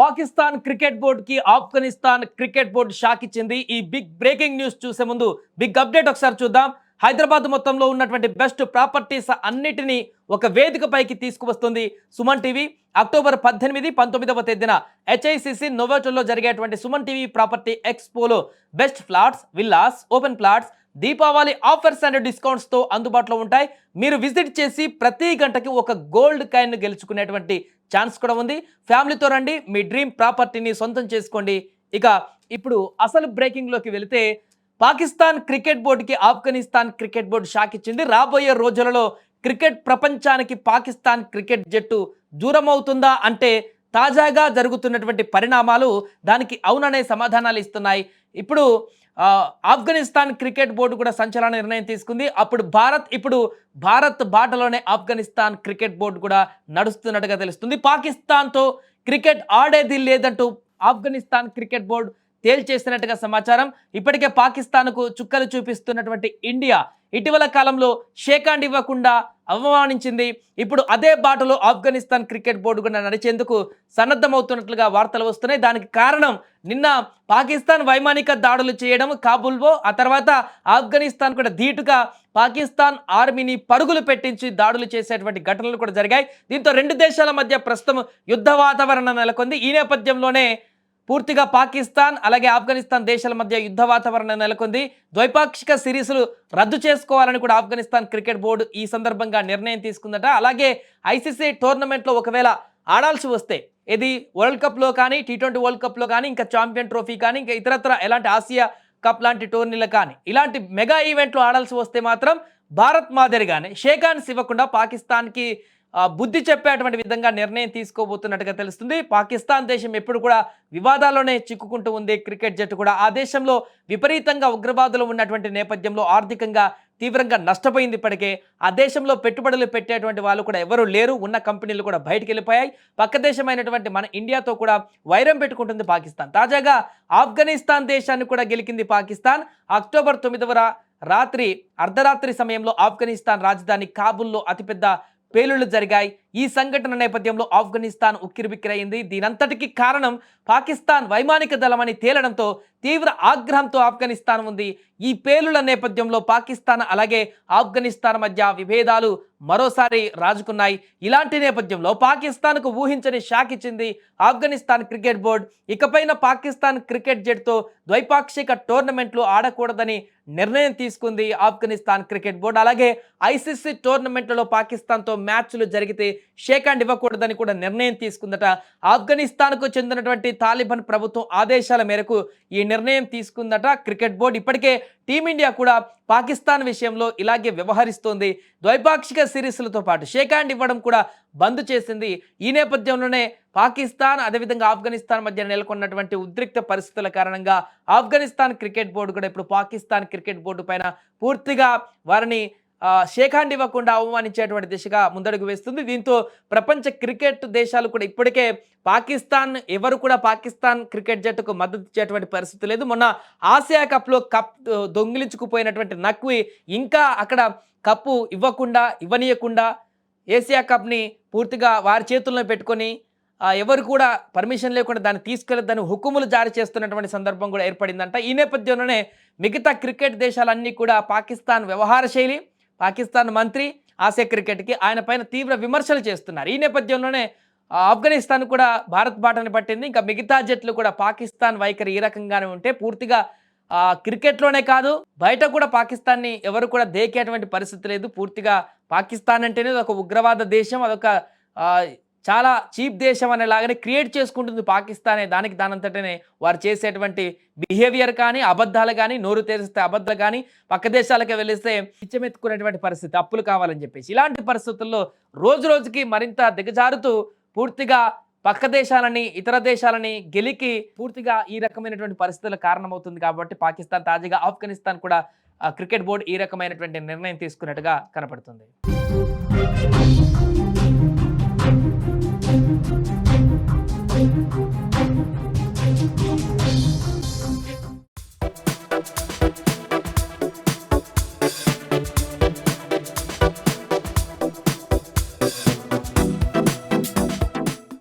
Pakistan cricket board కి Afghanistan cricket board shock ఇచ్చింది. ఈ బిగ్ బ్రేకింగ్ న్యూస్ చూసే ముందు బిగ్ అప్డేట్ ఒకసారి చూద్దాం. హైదరాబాద్ మొత్తంలో ఉన్నటువంటి బెస్ట్ ప్రాపర్టీస్ అన్నిటినీ ఒక వేదికపైకి తీసుకువస్తుంది సుమన్ టీవీ. అక్టోబర్ 18, 19వ తేదీన HICC నోవోటల్లో జరిగేటువంటి సుమన్ టీవీ ప్రాపర్టీ ఎక్స్పోలో best flats, villas, open plots, Deepavali offers and డిస్కౌంట్స్తో అందుబాటులో ఉంటాయి. మీరు విజిట్ చేసి ప్రతి గంటకి ఒక గోల్డ్ కాయిన్ గెలుచుకునేటువంటి ఛాన్స్ కూడా ఉంది. ఫ్యామిలీతో రండి, మీ డ్రీమ్ ప్రాపర్టీని సొంతం చేసుకోండి. ఇక ఇప్పుడు అసలు బ్రేకింగ్లోకి వెళితే పాకిస్తాన్ క్రికెట్ బోర్డుకి ఆఫ్ఘనిస్తాన్ క్రికెట్ బోర్డు షాక్ ఇచ్చింది. రాబోయే రోజులలో క్రికెట్ ప్రపంచానికి పాకిస్తాన్ క్రికెట్ జట్టు దూరం అవుతుందా అంటే తాజాగా జరుగుతున్నటువంటి పరిణామాలు దానికి అవుననే సమాధానాలు ఇస్తున్నాయి. ఇప్పుడు ఆఫ్ఘనిస్తాన్ క్రికెట్ బోర్డు కూడా సంచలన నిర్ణయం తీసుకుంది. ఇప్పుడు భారత్ బాటలోనే ఆఫ్ఘనిస్తాన్ క్రికెట్ బోర్డు కూడా నడుస్తున్నట్టుగా తెలుస్తుంది. పాకిస్తాన్తో క్రికెట్ ఆడేది లేదంటూ ఆఫ్ఘనిస్తాన్ క్రికెట్ బోర్డు తేల్చేసినట్టుగా సమాచారం. ఇప్పటికే పాకిస్తాన్కు చుక్కలు చూపిస్తున్నటువంటి ఇండియా ఇటీవల కాలంలో షేక్ హ్యాండ్ ఇవ్వకుండా అవమానించింది. ఇప్పుడు అదే బాటలో ఆఫ్ఘనిస్తాన్ క్రికెట్ బోర్డు కూడా నడిచేందుకు సన్నద్ధమవుతున్నట్లుగా వార్తలు వస్తున్నాయి. దానికి కారణం నిన్న పాకిస్తాన్ వైమానిక దాడులు చేయడం కాబూల్లో, ఆ తర్వాత ఆఫ్ఘనిస్తాన్ కూడా ధీటుగా పాకిస్తాన్ ఆర్మీని పరుగులు పెట్టించి దాడులు చేసేటువంటి ఘటనలు కూడా జరిగాయి. దీంతో రెండు దేశాల మధ్య ప్రస్తుతం యుద్ధ వాతావరణం నెలకొంది. ఈ నేపథ్యంలోనే పూర్తిగా పాకిస్తాన్ అలాగే ఆఫ్ఘనిస్తాన్ దేశాల మధ్య యుద్ధ వాతావరణం నెలకొంది. ద్వైపాక్షిక సిరీస్లు రద్దు చేసుకోవాలని కూడా ఆఫ్ఘనిస్తాన్ క్రికెట్ బోర్డు ఈ సందర్భంగా నిర్ణయం తీసుకుందట. అలాగే ICC టోర్నమెంట్లో ఒకవేళ ఆడాల్సి వస్తే ఇది వరల్డ్ కప్లో కానీ, T20 వరల్డ్ కప్లో కానీ, ఇంకా ఛాంపియన్ ట్రోఫీ కానీ, ఇంకా ఇతరత్ర ఎలాంటి ఆసియా కప్ లాంటి టోర్నీలు కానీ ఇలాంటి మెగా ఈవెంట్లు ఆడాల్సి వస్తే మాత్రం భారత్ మాదిరిగానే షేక్ హ్యాండ్స్ ఇవ్వకుండా పాకిస్తాన్కి బుద్ధి చెప్పేటువంటి విధంగా నిర్ణయం తీసుకోబోతున్నట్టుగా తెలుస్తుంది. పాకిస్తాన్ దేశం ఎప్పుడు కూడా వివాదాల్లోనే చిక్కుకుంటూ ఉంది. క్రికెట్ జట్టు కూడా ఆ దేశంలో విపరీతంగా ఉగ్రవాదులు ఉన్నటువంటి నేపథ్యంలో ఆర్థికంగా తీవ్రంగా నష్టపోయింది. ఇప్పటికే ఆ దేశంలో పెట్టుబడులు పెట్టేటువంటి వాళ్ళు కూడా ఎవరు లేరు. ఉన్న కంపెనీలు కూడా బయటికి వెళ్ళిపోయాయి. పక్క దేశమైనటువంటి మన ఇండియాతో కూడా వైరం పెట్టుకుంటుంది పాకిస్తాన్. తాజాగా ఆఫ్ఘనిస్తాన్ దేశాన్ని కూడా గెలికింది పాకిస్తాన్. అక్టోబర్ 9వ రాత్రి అర్ధరాత్రి సమయంలో ఆఫ్ఘనిస్తాన్ రాజధాని కాబూల్లో అతిపెద్ద పేలుళ్లు జరిగాయి. ఈ సంఘటన నేపథ్యంలో ఆఫ్ఘనిస్తాన్ ఉక్కిరిబిక్కిరైంది. దీనంతటికి కారణం పాకిస్తాన్ వైమానిక దళమని తేలడంతో తీవ్ర ఆగ్రహంతో ఆఫ్ఘనిస్తాన్ ఉంది. ఈ పేలుళ్ల నేపథ్యంలో పాకిస్తాన్ అలాగే ఆఫ్ఘనిస్తాన్ మధ్య విభేదాలు మరోసారి రాజుకున్నాయి. ఇలాంటి నేపథ్యంలో పాకిస్తాన్కు ఊహించని షాక్ ఇచ్చింది ఆఫ్ఘనిస్తాన్ క్రికెట్ బోర్డు. ఇకపైన పాకిస్తాన్ క్రికెట్ జట్టుతో ద్వైపాక్షిక టోర్నమెంట్లు ఆడకూడదని నిర్ణయం తీసుకుంది ఆఫ్ఘనిస్తాన్ క్రికెట్ బోర్డు. అలాగే ICC టోర్నమెంట్లలో పాకిస్తాన్తో మ్యాచ్లు జరిగితే షేక్ హ్యాండ్ ఇవ్వకూడదని కూడా నిర్ణయం తీసుకుందట. ఆఫ్ఘనిస్తాన్కు చెందినటువంటి తాలిబాన్ ప్రభుత్వం ఆదేశాల మేరకు ఈ నిర్ణయం తీసుకుందట క్రికెట్ బోర్డు. ఇప్పటికే టీమిండియా కూడా పాకిస్తాన్ విషయంలో ఇలాగే వ్యవహరిస్తోంది. ద్వైపాక్షిక సిరీస్లతో పాటు షేక్ హ్యాండ్ ఇవ్వడం కూడా బంద్ చేసింది. ఈ నేపథ్యంలోనే పాకిస్తాన్ అదేవిధంగా ఆఫ్ఘనిస్తాన్ మధ్య నెలకొన్నటువంటి ఉద్రిక్త పరిస్థితుల కారణంగా ఆఫ్ఘనిస్తాన్ క్రికెట్ బోర్డు కూడా ఇప్పుడు పాకిస్తాన్ క్రికెట్ బోర్డు పైన పూర్తిగా వారిని షేక్ హ్యాండ్ ఇవ్వకుండా అవమానించేటువంటి దిశగా ముందడుగు వేస్తుంది. దీంతో ప్రపంచ క్రికెట్ దేశాలు కూడా ఇప్పటికే ఎవరు కూడా పాకిస్తాన్ క్రికెట్ జట్టుకు మద్దతు ఇచ్చేటువంటి పరిస్థితి లేదు. మొన్న ఆసియా కప్లో దొంగిలించుకుపోయినటువంటి నక్వి ఇంకా అక్కడ కప్పు ఇవ్వనీయకుండా ఏసియా కప్ని పూర్తిగా వారి చేతుల్లో పెట్టుకొని ఎవరు కూడా పర్మిషన్ లేకుండా దాన్ని తీసుకెళ్లొద్దని హుకుములు జారీ చేస్తున్నటువంటి సందర్భం కూడా ఏర్పడిందంట. ఈ నేపథ్యంలోనే మిగతా క్రికెట్ దేశాలన్నీ కూడా పాకిస్తాన్ వ్యవహార శైలి, పాకిస్తాన్ మంత్రి ఆసియా క్రికెట్కి ఆయన పైన తీవ్ర విమర్శలు చేస్తున్నారు. ఈ నేపథ్యంలోనే ఆఫ్ఘనిస్తాన్ కూడా భారత్ బాటని పట్టింది. ఇంకా మిగతా జట్లు కూడా పాకిస్తాన్ వైఖరి ఈ రకంగానే ఉంటే పూర్తిగా క్రికెట్లోనే కాదు బయట కూడా పాకిస్తాన్ని ఎవరు కూడా దేకేటువంటి పరిస్థితి లేదు. పూర్తిగా పాకిస్తాన్ అంటేనే ఒక ఉగ్రవాద దేశం, అదొక చాలా చీప్ దేశం అనేలాగానే క్రియేట్ చేసుకుంటుంది పాకిస్తానే. దానంతటనే వారు చేసేటువంటి బిహేవియర్ కానీ, అబద్ధాలు కానీ, నోరు తెరిస్తే అబద్ధాలు కానీ, పక్క దేశాలకు వెళ్ళిస్తే పిచ్చమెత్తుకునేటువంటి పరిస్థితి, అప్పులు కావాలని చెప్పేసి. ఇలాంటి పరిస్థితుల్లో రోజు రోజుకి మరింత దిగజారుతూ పూర్తిగా పక్క దేశాలని, ఇతర దేశాలని గెలికి పూర్తిగా ఈ రకమైనటువంటి పరిస్థితులకు కారణమవుతుంది. కాబట్టి పాకిస్తాన్ తాజాగా ఆఫ్ఘనిస్తాన్ కూడా క్రికెట్ బోర్డు ఈ రకమైనటువంటి నిర్ణయం తీసుకున్నట్టుగా కనపడుతుంది. Thank you.